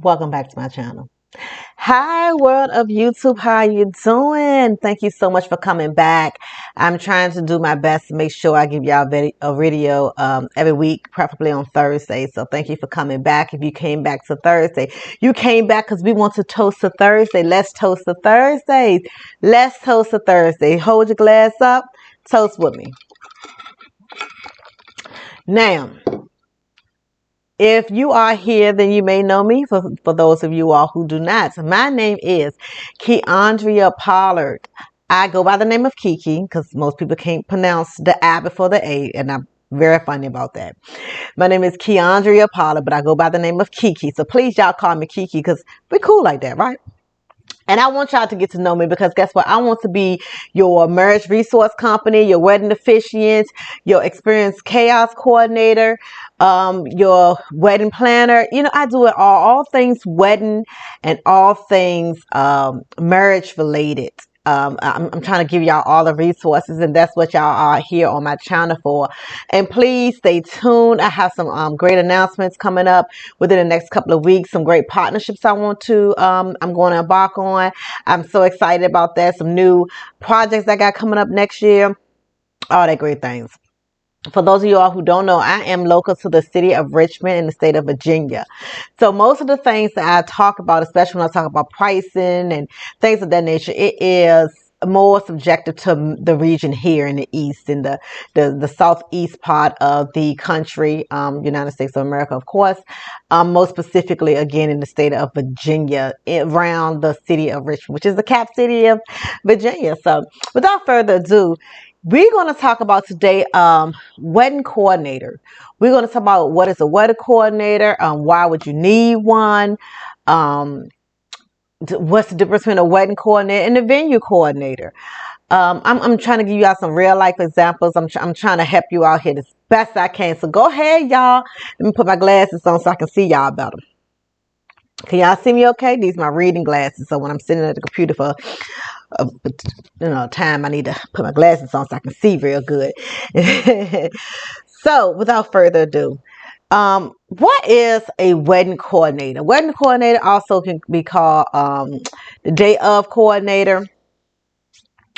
Welcome back to my channel. Hi, world of YouTube. How you doing? Thank you so much for coming back. I'm trying to do my best to make sure I give y'all a video every week, preferably on Thursday. So thank you for coming back. If you came back to Thursday, you came back because we want to toast a Thursday. Let's toast a Thursday. Let's toast a Thursday. Hold your glass up. Toast with me. Now, if you are here, then you may know me. For those of you all who do not, my name is Keandria Pollard. I go by the name of Kiki because most people can't pronounce the I before the A, and I'm very funny about that. My name is Keandria Pollard, but I go by the name of Kiki. So please, y'all call me Kiki because we're cool like that, right? And I want y'all to get to know me because guess what? I want to be your marriage resource company, your wedding officiant, your experience chaos coordinator, your wedding planner. You know, I do it all things wedding and all things marriage related. I'm trying to give y'all all the resources, and that's what y'all are here on my channel for. And please stay tuned. I have some great announcements coming up within the next couple of weeks. Some great partnerships I'm going to embark on. I'm so excited about that. Some new projects I got coming up next year. All that great things. For those of you all who don't know, I am local to the city of Richmond in the state of Virginia. So most of the things that I talk about, especially when I talk about pricing and things of that nature, it is more subjective to the region here in the east, in the southeast part of the country, United States of America, of course. Most specifically, again, in the state of Virginia, around the city of Richmond, which is the cap city of Virginia. So without further ado, we're going to talk about today wedding coordinator. We're going to talk about what is a wedding coordinator, why would you need one, what's the difference between a wedding coordinator and a venue coordinator. I'm trying to give you all some real life examples. I'm trying to help you out here as best I can. So go ahead, y'all. Let me put my glasses on so I can see y'all better. Can y'all see me okay? These are my reading glasses. So when I'm sitting at the computer for time, I need to put my glasses on so I can see real good. So without further ado, what is a wedding coordinator? Wedding coordinator also can be called the day of coordinator.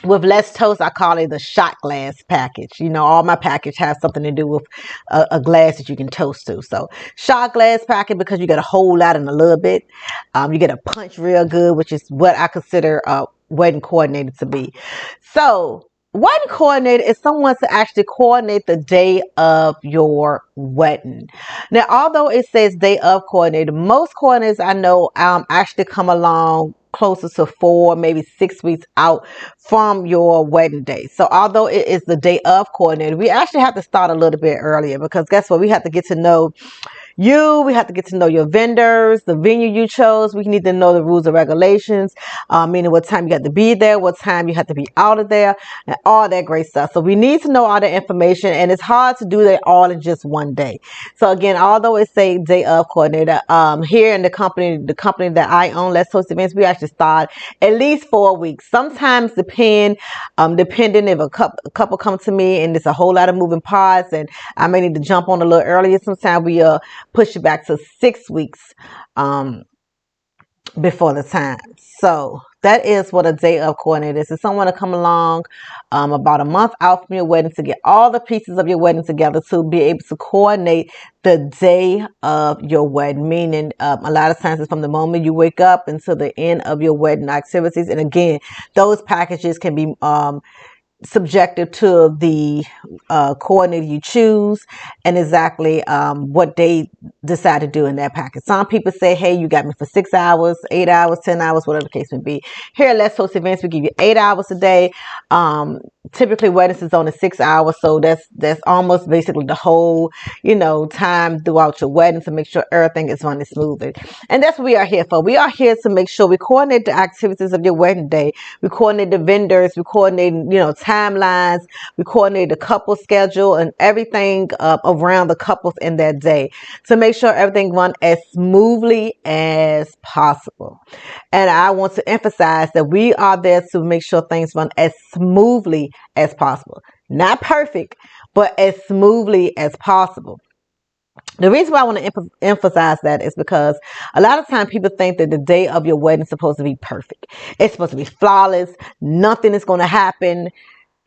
With Let's Toast, I call it the shot glass package. You know, all my package has something to do with a glass that you can toast to. So shot glass package because you get a whole lot in a little bit. You get a punch real good, which is what I consider a wedding coordinator to be. So wedding coordinator is someone to actually coordinate the day of your wedding. Now, although it says day of coordinator, most coordinators I know actually come along closer to 4, maybe 6 weeks out from your wedding day. So although it is the day of coordinator, we actually have to start a little bit earlier because guess what? We have to get to know you. We have to get to know your vendors, the venue you chose. We need to know the rules and regulations, meaning what time you have to be there, what time you have to be out of there, and all that great stuff. So we need to know all the information, and it's hard to do that all in just one day. So again, although it say day of coordinator, here in the company that I own, Let's Host Events, we actually start at least 4 weeks. Sometimes depending if a couple come to me and it's a whole lot of moving parts, and I may need to jump on a little earlier. Sometimes we push it back to 6 weeks before the time. So that is what a day of coordinator is. It's someone to come along about a month out from your wedding to get all the pieces of your wedding together to be able to coordinate the day of your wedding. Meaning a lot of times it's from the moment you wake up until the end of your wedding activities. And again, those packages can be subjective to the coordinator you choose and exactly what they decide to do in that package. Some people say, hey, you got me for 6 hours, 8 hours, 10 hours, whatever the case may be. Here at Let's Host Events, we give you 8 hours a day. Typically weddings is only 6 hours, so that's almost basically the whole time throughout your wedding to make sure everything is running smoothly. And that's what we are here for. We are here to make sure we coordinate the activities of your wedding day. We coordinate the vendors. We coordinate timelines. We coordinate the couple schedule and everything around the couples in that day to make sure everything runs as smoothly as possible. And I want to emphasize that we are there to make sure things run as smoothly as possible. Not perfect, but as smoothly as possible. The reason why I want to emphasize that is because a lot of times people think that the day of your wedding is supposed to be perfect. It's supposed to be flawless. Nothing is going to happen.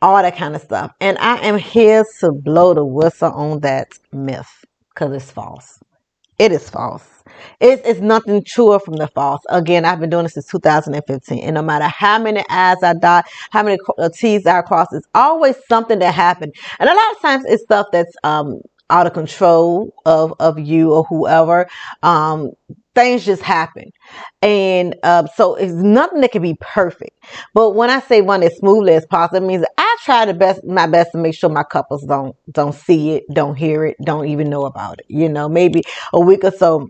All that kind of stuff. And I am here to blow the whistle on that myth because it's false. It is false. It's nothing truer from the false. Again, I've been doing this since 2015, and no matter how many I's I dot, how many T's I cross, it's always something that happened. And a lot of times, it's stuff that's out of control of you or whoever. Things just happen, and so it's nothing that can be perfect. But when I say run as smoothly as possible, it means I try my best to make sure my couples don't see it, don't hear it, don't even know about it. Maybe a week or so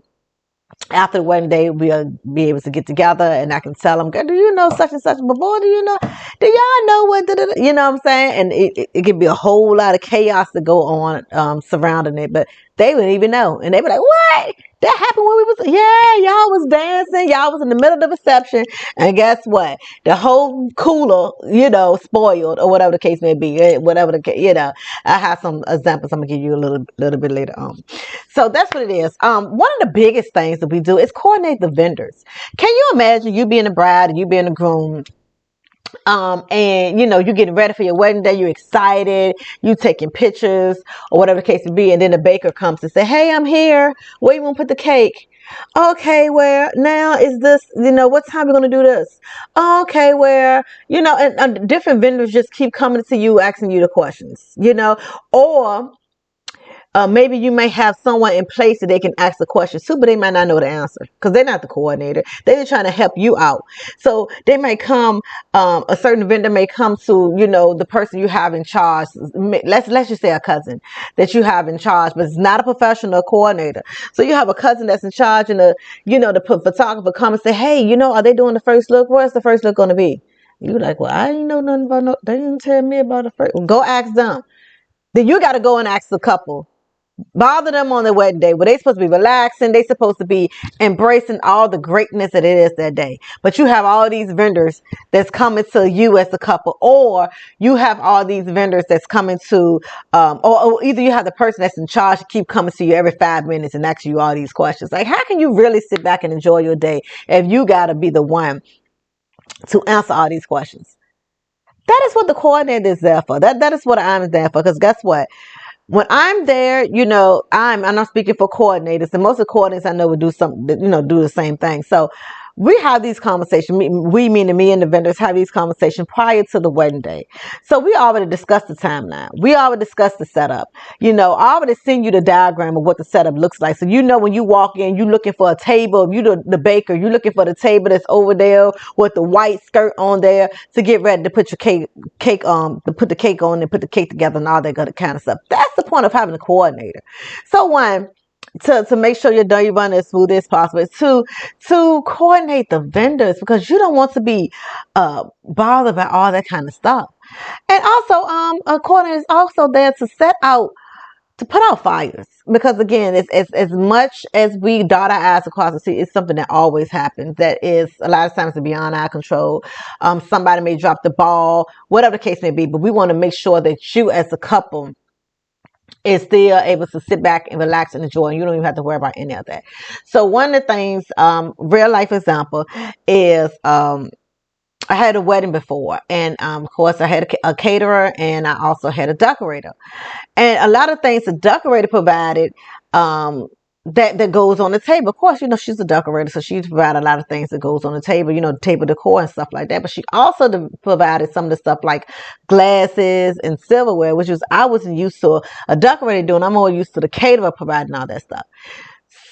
after the wedding day, we'll be able to get together and I can tell them, do you know such and such? But boy, do y'all know what, you know what I'm saying? And it can be a whole lot of chaos to go on surrounding it, but they wouldn't even know. And they be like, what? That happened when we was, yeah, y'all was dancing. Y'all was in the middle of the reception. And guess what? The whole cooler, spoiled or whatever the case may be. Whatever the case, I have some examples I'm going to give you a little bit later on. So that's what it is. One of the biggest things that we do is coordinate the vendors. Can you imagine you being a bride and you being a groom? And you're getting ready for your wedding day, you're excited, you taking pictures or whatever the case may be, and then the baker comes and say, hey, I'm here, where you want to put the cake? Okay, where now is this, what time we're going to do this? Okay, where, and different vendors just keep coming to you asking you the questions, or maybe you may have someone in place that they can ask the questions to, but they might not know the answer because they're not the coordinator. They're just trying to help you out. So they may come, a certain vendor may come to, the person you have in charge. Let's just say a cousin that you have in charge, but it's not a professional coordinator. So you have a cousin that's in charge, and the photographer come and say, hey, are they doing the first look? Where's the first look going to be? You're like, well, I didn't know nothing about no. They didn't tell me about the first. Well, go ask them. Then you got to go and ask the couple. Bother them on their wedding day where they supposed to be relaxing. They supposed to be embracing all the greatness that it is that day. But you have all these vendors that's coming to you as a couple, or you have all these vendors that's coming to, or either you have the person that's in charge to keep coming to you every 5 minutes and ask you all these questions. Like, how can you really sit back and enjoy your day if you got to be the one to answer all these questions? That is what the coordinator is there for. That is what I'm there for. Because guess what? When I'm there, I'm not speaking for coordinators, and most of the coordinators I know would do something, do the same thing. So we have these conversations. We meaning me and the vendors have these conversations prior to the wedding day. So we already discussed the timeline. We already discussed the setup. I already send you the diagram of what the setup looks like. So when you walk in, you're looking for a table. If you're the baker, you're looking for the table that's over there with the white skirt on there to get ready to put your cake to put the cake on and put the cake together and all that good kind of stuff. That's the point of having a coordinator. So to make sure you run as smooth as possible is to coordinate the vendors, because you don't want to be bothered by all that kind of stuff. And also, a coordinator is also there to put out fires, because again, it's as much as we dot our I's across the sea, it's something that always happens that is a lot of times beyond our control. Somebody may drop the ball, whatever the case may be, but we want to make sure that you as a couple is still able to sit back and relax and enjoy, and you don't even have to worry about any of that. So one of the things, real life example is, I had a wedding before, and of course I had a caterer, and I also had a decorator, and a lot of things the decorator provided, that goes on the table. Of course, she's a decorator, so she provided a lot of things that goes on the table, table decor and stuff like that. But she also provided some of the stuff like glasses and silverware, which I wasn't used to a decorator doing. I'm more used to the caterer providing all that stuff.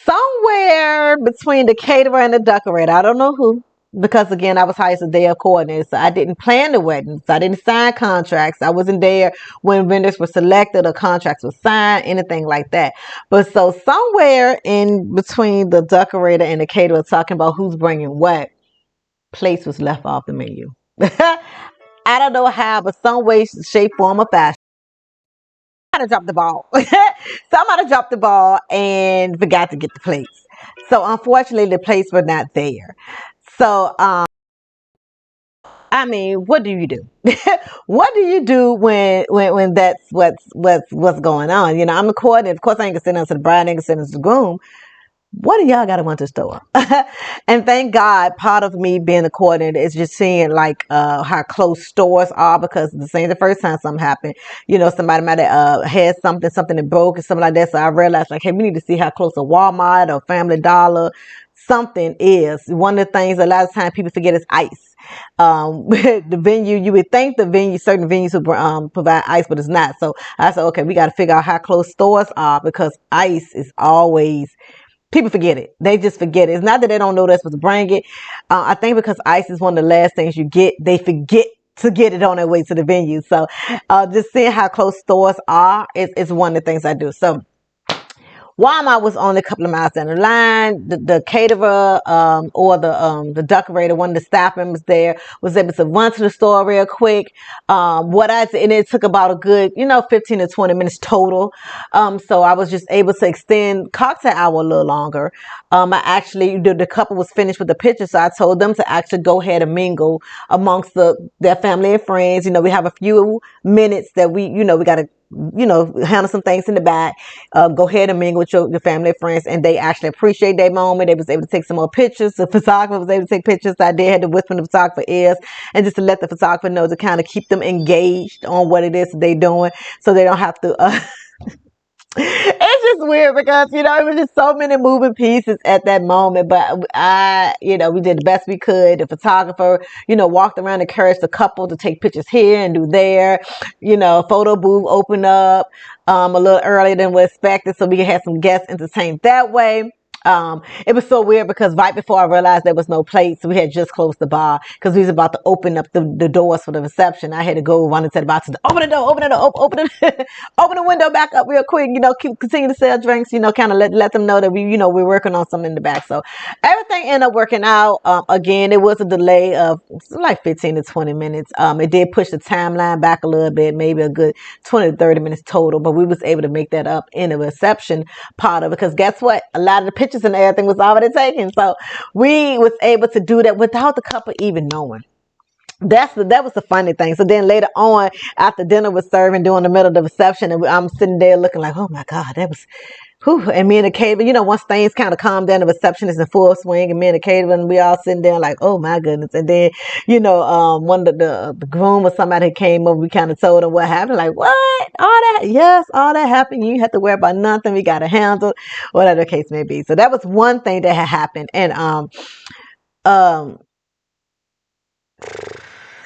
Somewhere between the caterer and the decorator, I don't know who, because again, I was hired as a day of coordinator, so I didn't plan the wedding, so I didn't sign contracts. I wasn't there when vendors were selected or contracts were signed, anything like that. But so somewhere in between the decorator and the caterer talking about who's bringing what, place was left off the menu. I don't know how, but some way, shape, form, or fashion. Somebody dropped the ball. Somebody dropped the ball and forgot to get the plates. So unfortunately, the plates were not there. So I mean, what do you do? What do you do when that's what's going on? I'm the coordinator. Of course, I ain't gonna send us to the bride, I ain't gonna send us to the groom. What do y'all got to want to store? And thank God, part of me being a coordinator is just seeing like how close stores are, because this ain't the first time something happened. Somebody might have had something that broke or something like that. So I realized like, hey, we need to see how close a Walmart or Family Dollar something is. One of the things a lot of times people forget is ice. The venue, you would think certain venues would provide ice, but it's not. So I said, okay, we got to figure out how close stores are, because ice is always, people forget it. They just forget it. It's not that they don't know they're supposed to bring it. I think because ice is one of the last things you get, they forget to get it on their way to the venue. So just seeing how close stores are is one of the things I do. So Walmart was only a couple of miles down the line. The caterer or the decorator, one of the staff members there, was able to run to the store real quick. And it took about a good 15 to 20 minutes total. So I was just able to extend cocktail hour a little longer. I actually the couple was finished with the picture, so I told them to actually go ahead and mingle amongst their family and friends. We have a few minutes that we got to handle some things in the back. Go ahead and mingle with your family and friends, and they actually appreciate that moment. They was able to take some more pictures. The photographer was able to take pictures. I did had to whisper in the photographer ears, and just to let the photographer know, to kind of keep them engaged on what it is that they're doing, so they don't have to it's just weird because it was just so many moving pieces at that moment. But we did the best we could. The photographer walked around, encouraged the couple to take pictures here and do there. Photo booth opened up a little earlier than we expected, so we could have some guests entertained that way. It was so weird because right before I realized there was no plates, we had just closed the bar because we was about to open up the doors for the reception. I had to go run into the bar to open the door, open the window back up real quick. Continue to sell drinks. Kind of let them know that we're working on something in the back. So everything ended up working out. Again, it was a delay of like 15 to 20 minutes. It did push the timeline back a little bit, maybe a good 20 to 30 minutes total, but we was able to make that up in the reception part of it, because guess what? A lot of the pictures and everything was already taken. So we was able to do that without the couple even knowing. That was the funny thing. So then later on, after dinner was serving, during the middle of the reception, and I'm sitting there looking like, oh my God, that was, whew. And me and the caterer, once things kind of calmed down, the reception is in full swing, and me and the caterer, and we all sitting there like, oh my goodness. And then, one of the groom or somebody came over, we kind of told him what happened. Like, what? All that? Yes, all that happened. You have to worry about nothing. We got to handle, whatever the case may be. So that was one thing that had happened. And um,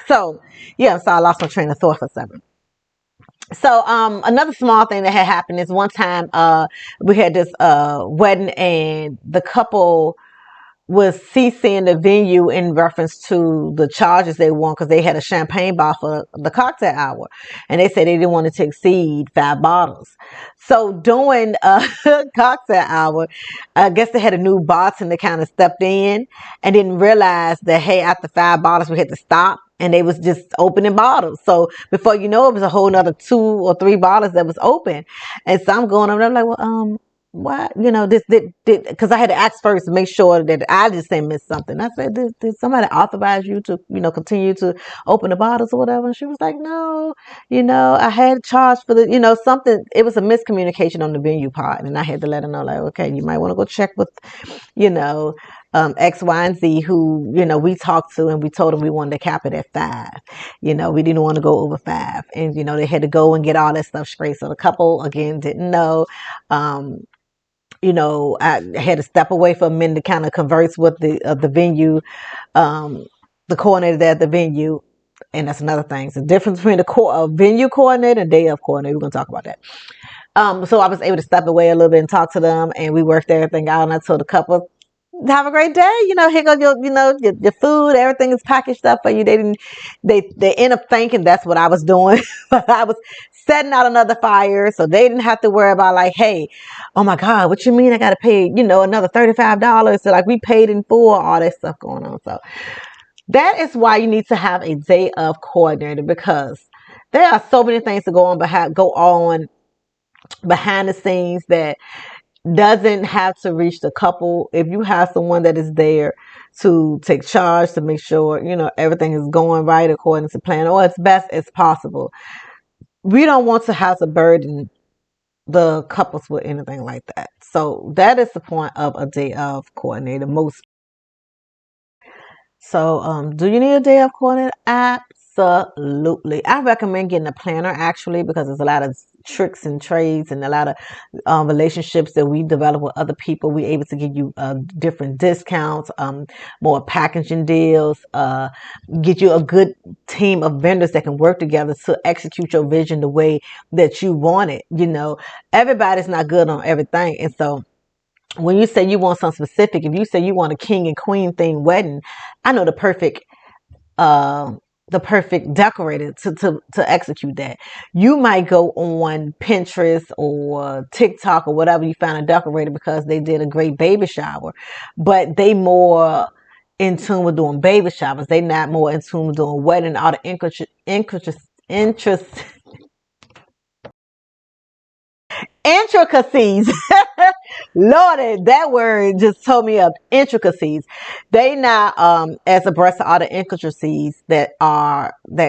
so yeah, so I lost my train of thought for a second. So another small thing that had happened is one time we had this wedding, and the couple was ceasing the venue in reference to the charges they won, because they had a champagne bottle for the cocktail hour, and they said they didn't want it to exceed 5 bottles. So during cocktail hour, I guess they had a new bartender kind of stepped in and didn't realize that, hey, after 5 bottles we had to stop, and they was just opening bottles. So before you know it, was a whole another 2 or 3 bottles that was open. And so I'm going over there, I'm like, well, why, this did, because I had to ask first to make sure that I just didn't miss something. I said, did somebody authorize you to, continue to open the bottles or whatever? And she was like, no, I had charged for the, something. It was a miscommunication on the venue part. And I had to let her know, like, okay, you might want to go check with, you know, X, Y, and Z, who, we talked to, and we told them we wanted to cap it at 5. We didn't want to go over 5. And, they had to go and get all that stuff straight. So the couple, again, didn't know. I had to step away for a minute to kind of converse with the venue, the coordinator there at the venue. And that's another thing. It's the difference between the venue coordinator and day of coordinator. We're going to talk about that. So I was able to step away a little bit and talk to them, and we worked everything out. And I told the couple, have a great day. Here goes your food. Everything is packaged up for you. They end up thinking that's what I was doing. But I was setting out another fire, so they didn't have to worry about like, hey, oh my God, what you mean I got to pay, another $35? So like we paid in full, all that stuff going on. So that is why you need to have a day of coordinator, because there are so many things to go on behind the scenes that doesn't have to reach the couple. If you have someone that is there to take charge to make sure, everything is going right according to plan or as best as possible, we don't want to have to burden the couples with anything like that. So that is the point of a day of coordinator. Most. So, do you need a day of coordinator? Absolutely. I recommend getting a planner actually because there's a lot of tricks and trades and a lot of relationships that we develop with other people. We're able to give you different discounts, more packaging deals, get you a good team of vendors that can work together to execute your vision the way that you want it. Everybody's not good on everything. And so, when you say you want something specific, if you say you want a king and queen theme wedding, I know uh the perfect decorator to execute that. You might go on Pinterest or TikTok or whatever, you find a decorator because they did a great baby shower, but they more in tune with doing baby showers. They not more in tune with doing wedding, all the interest intricacies. Lord, that word just told me of intricacies. They not as abreast of all the intricacies that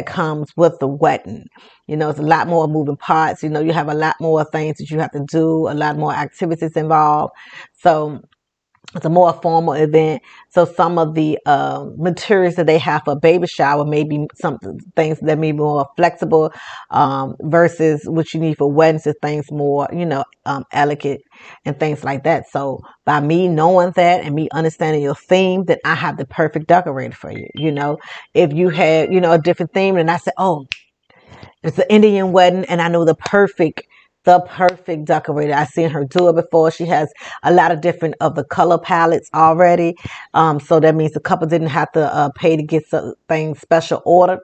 comes with the wedding. It's a lot more moving parts. You have a lot more things that you have to do, a lot more activities involved. So it's a more formal event. So some of the materials that they have for a baby shower may be some things that may be more flexible versus what you need for weddings is things more, elegant and things like that. So by me knowing that and me understanding your theme, then I have the perfect decorator for you. If you had, a different theme and I said, oh, it's an Indian wedding, and I know the perfect decorator. I've seen her do it before. She has a lot of different of the color palettes already. So that means the couple didn't have to pay to get something special ordered.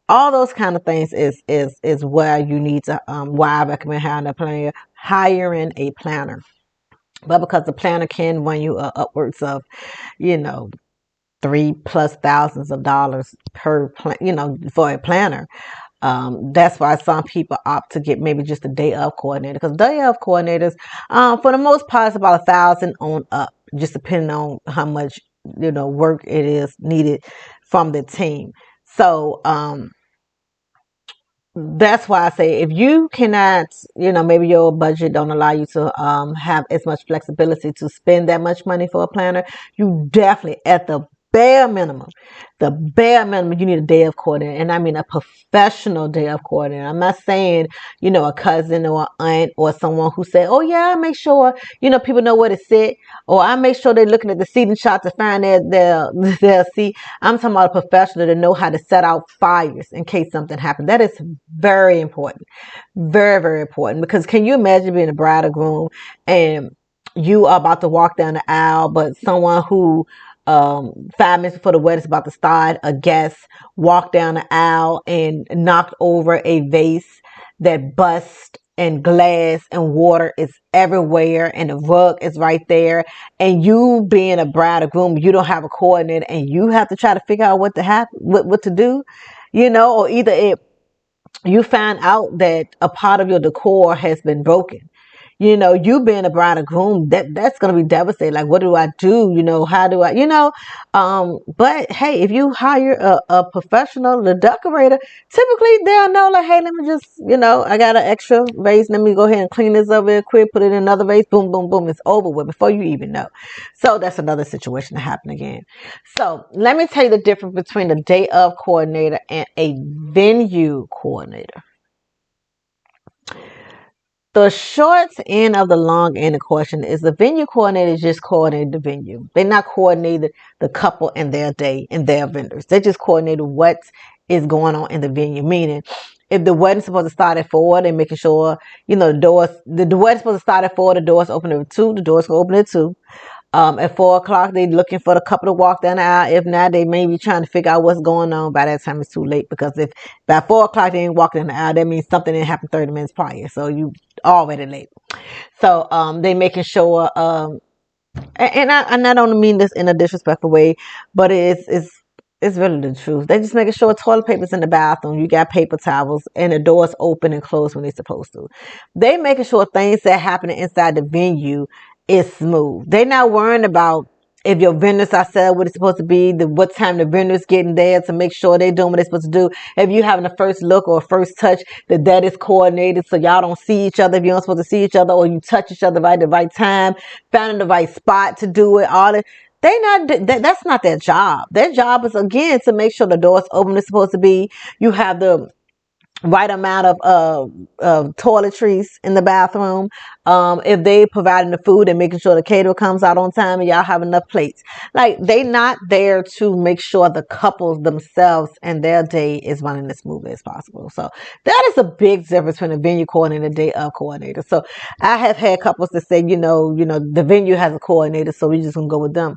All those kind of things is where you need to. Why I recommend hiring a planner. But because the planner can run you upwards of, you know, 3+ thousands of dollars per plan, for a planner. That's why some people opt to get maybe just a day of coordinator because day of coordinators, for the most part, it's about 1,000 on up, just depending on how much work it is needed from the team. So that's why I say if you cannot, maybe your budget don't allow you to have as much flexibility to spend that much money for a planner, you definitely at the bare minimum, you need a day of coordinator. And I mean a professional day of coordinator. I'm not saying, a cousin or aunt or someone who said, oh yeah, I make sure, people know where to sit, or I make sure they're looking at the seating chart to find their seat. I'm talking about a professional to know how to set out fires in case something happens. That is very important. Very, very important. Because can you imagine being a bride or groom and you are about to walk down the aisle, but someone who 5 minutes before the wedding is about to start, a guest walked down the aisle and knocked over a vase that bust and glass and water is everywhere and the rug is right there, and you being a bride or groom, you don't have a coordinator and you have to try to figure out what to do, or either you find out that a part of your decor has been broken. You being a bride or groom, that's gonna be devastating. Like, what do I do? How do I, but hey, if you hire a professional, the decorator, typically they'll know, like, hey, let me just, I got an extra vase. Let me go ahead and clean this up real quick, put it in another vase, boom, boom, boom, it's over with before you even know. So that's another situation to happen again. So let me tell you the difference between a day of coordinator and a venue coordinator. The short end of the long end of question is the venue coordinator just coordinated the venue. They're not coordinated the couple and their day and their vendors. They just coordinated what is going on in the venue. Meaning, if the wedding's supposed to start at 4, they're making sure, the doors, the wedding's supposed to start at 4, the doors open at 2, the doors can open at 2. At 4 o'clock, they looking for the couple to walk down the aisle. If not, they may be trying to figure out what's going on. By that time, it's too late because if by 4 o'clock they ain't walking down the aisle, that means something didn't happen 30 minutes prior. So you already late. So they making sure. And I don't mean this in a disrespectful way, but it's really the truth. They just making sure toilet paper's in the bathroom, you got paper towels, and the doors open and closed when they're supposed to. They making sure things that happen inside the venue is smooth. They're not worrying about if your vendors are set what it's supposed to be, what time the vendors getting there to make sure they're doing what they're supposed to do. If you having a first look or a first touch, that is coordinated so y'all don't see each other if you're not supposed to see each other, or you touch each other right at the right time, finding the right spot to do it. All that. They not that's not their job. Their job is again to make sure the door's open. It's supposed to be. You have the right amount of toiletries in the bathroom. If they providing the food and making sure the caterer comes out on time and y'all have enough plates. Like they not there to make sure the couples themselves and their day is running as smoothly as possible. So that is a big difference between a venue coordinator and a day of coordinator. So I have had couples that say, the venue has a coordinator, so we just gonna go with them.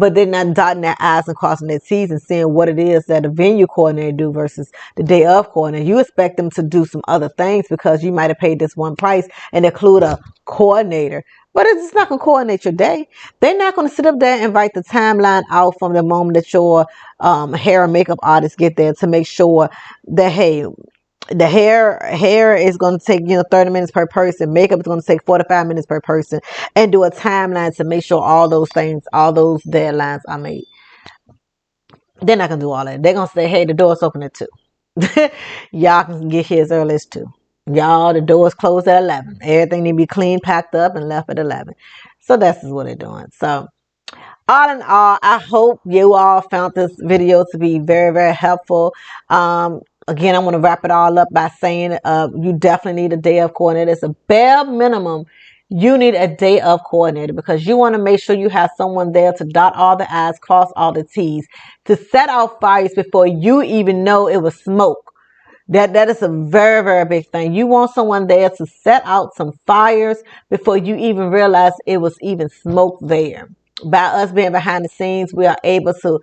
But they're not dotting their I's and crossing their T's and seeing what it is that a venue coordinator do versus the day of coordinator. You expect them to do some other things because you might have paid this one price and include a coordinator. But it's not going to coordinate your day. They're not going to sit up there and write the timeline out from the moment that your hair and makeup artist get there to make sure that, hey, the hair is going to take 30 minutes per person, makeup is going to take 45 minutes per person, and do a timeline to make sure all those deadlines are made. They're not going to do all that. They're going to say, hey, the door's open at 2. Y'all can get here as early as 2. Y'all, the doors close at 11. Everything need to be clean, packed up, and left at 11. So that's what they're doing. So all in all, I hope you all found this video to be very, very helpful. Again, I want to wrap it all up by saying you definitely need a day of coordinator. It's a bare minimum. You need a day of coordinator because you want to make sure you have someone there to dot all the I's, cross all the T's, to set out fires before you even know it was smoke. That is a very, very big thing. You want someone there to set out some fires before you even realize it was even smoke there. By us being behind the scenes, we are able to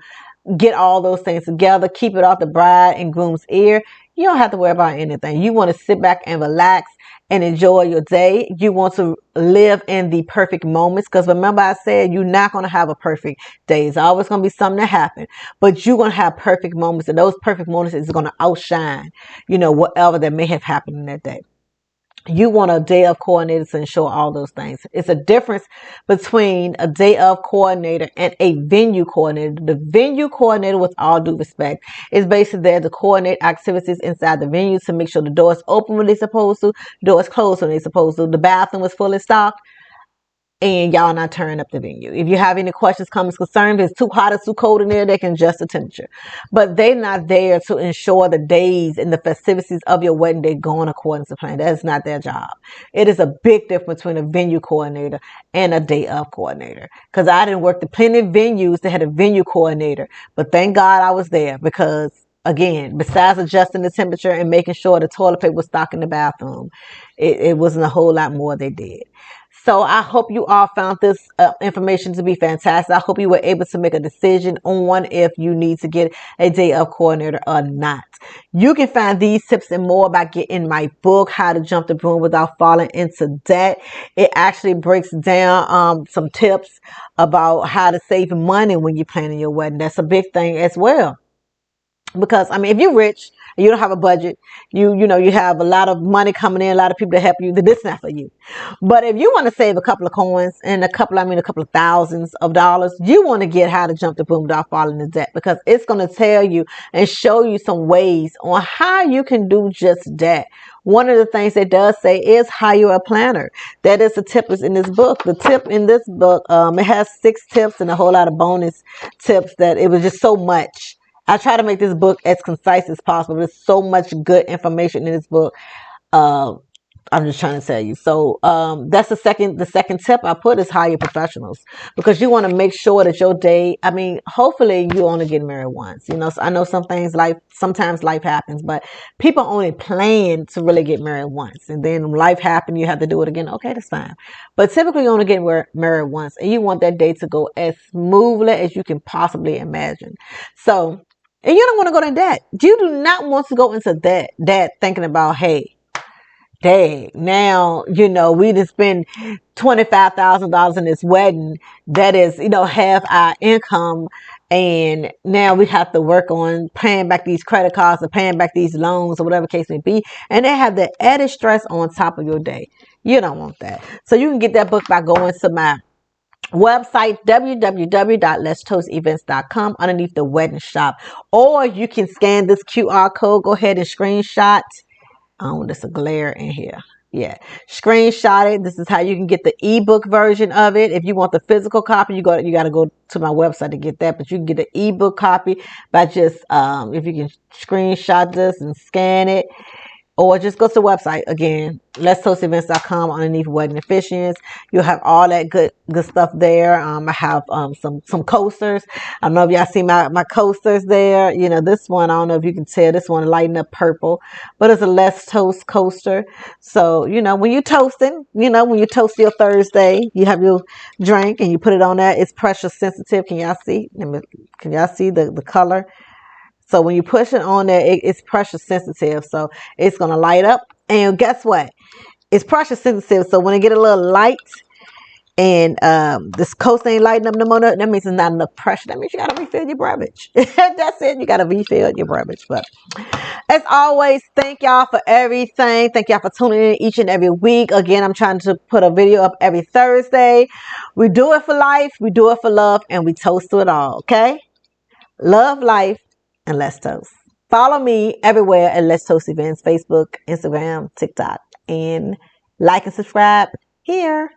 get all those things together, keep it off the bride and groom's ear. You don't have to worry about anything. You want to sit back and relax and enjoy your day. You want to live in the perfect moments because remember I said you're not going to have a perfect day. It's always going to be something that happens, but you're going to have perfect moments, and those perfect moments is going to outshine, whatever that may have happened in that day. You want a day of coordinator to ensure all those things. It's a difference between a day of coordinator and a venue coordinator. The venue coordinator, with all due respect, is basically there to coordinate activities inside the venue to make sure the doors open when they're supposed to, doors closed when they're supposed to, the bathroom was fully stocked, and y'all not turning up the venue. If you have any questions, comments, concerns, if it's too hot or too cold in there, they can adjust the temperature. But they're not there to ensure the days and the festivities of your wedding day going according to plan. That is not their job. It is a big difference between a venue coordinator and a day of coordinator. Because I didn't work the plenty of venues that had a venue coordinator. But thank God I was there because, again, besides adjusting the temperature and making sure the toilet paper was stocked in the bathroom, it wasn't a whole lot more they did. So I hope you all found this information to be fantastic. I hope you were able to make a decision on if you need to get a day of coordinator or not. You can find these tips and more by getting my book, How to Jump the Broom Without Falling into Debt. It actually breaks down some tips about how to save money when you're planning your wedding. That's a big thing as well. Because if you're rich and you don't have a budget, you have a lot of money coming in, a lot of people to help you, then this is not for you. But if you want to save a couple of coins and a couple of thousands of dollars, you want to get How to Jump the Broom Without Falling into Debt, because it's going to tell you and show you some ways on how you can do just that. One of the things it does say is hire a planner. That is the tip is in this book. The tip in this book, it has 6 tips and a whole lot of bonus tips that it was just so much. I try to make this book as concise as possible. There's so much good information in this book. I'm just trying to tell you. So that's the second tip I put is hire professionals, because you want to make sure that your day, hopefully you only get married once. So I know sometimes life happens, but people only plan to really get married once, and then when life happens, you have to do it again. Okay, that's fine. But typically you only get married once, and you want that day to go as smoothly as you can possibly imagine. So, and you don't want to go into debt. You do not want to go into debt thinking about, hey, dang, now, we just spend $25,000 in this wedding. That is, half our income. And now we have to work on paying back these credit cards or paying back these loans or whatever the case may be. And they have the added stress on top of your day. You don't want that. So you can get that book by going to my website, www.letstoastevents.com, underneath the wedding shop. Or you can scan this QR code. Go ahead and screenshot. Oh, there's a glare in here. Yeah, screenshot it. This is how you can get the ebook version of it. If you want the physical copy, you got to go to my website to get that. But you can get the ebook copy by just if you can screenshot this and scan it, or just go to the website again, letstoastevents.com, underneath wedding officiants. You'll have all that good stuff there. I have some coasters. I don't know if y'all see my coasters there. You know, this one, I don't know if you can tell, this one lighting up purple, but it's a Let's Toast coaster. So, you know, when you're toasting, you know, when you toast your Thursday, you have your drink and you put it on there. It's pressure sensitive. Can y'all see? Can y'all see the color? So when you push it on there, it's pressure sensitive. So it's going to light up. And guess what? It's pressure sensitive. So when it get a little light and this coast ain't lighting up no more, that means it's not enough pressure. That means you got to refill your beverage. That's it. You got to refill your beverage. But as always, thank y'all for everything. Thank y'all for tuning in each and every week. Again, I'm trying to put a video up every Thursday. We do it for life. We do it for love. And we toast to it all. Okay? Love life and let's toast. Follow me everywhere at Let's Toast Events, Facebook, Instagram, TikTok, and like and subscribe here.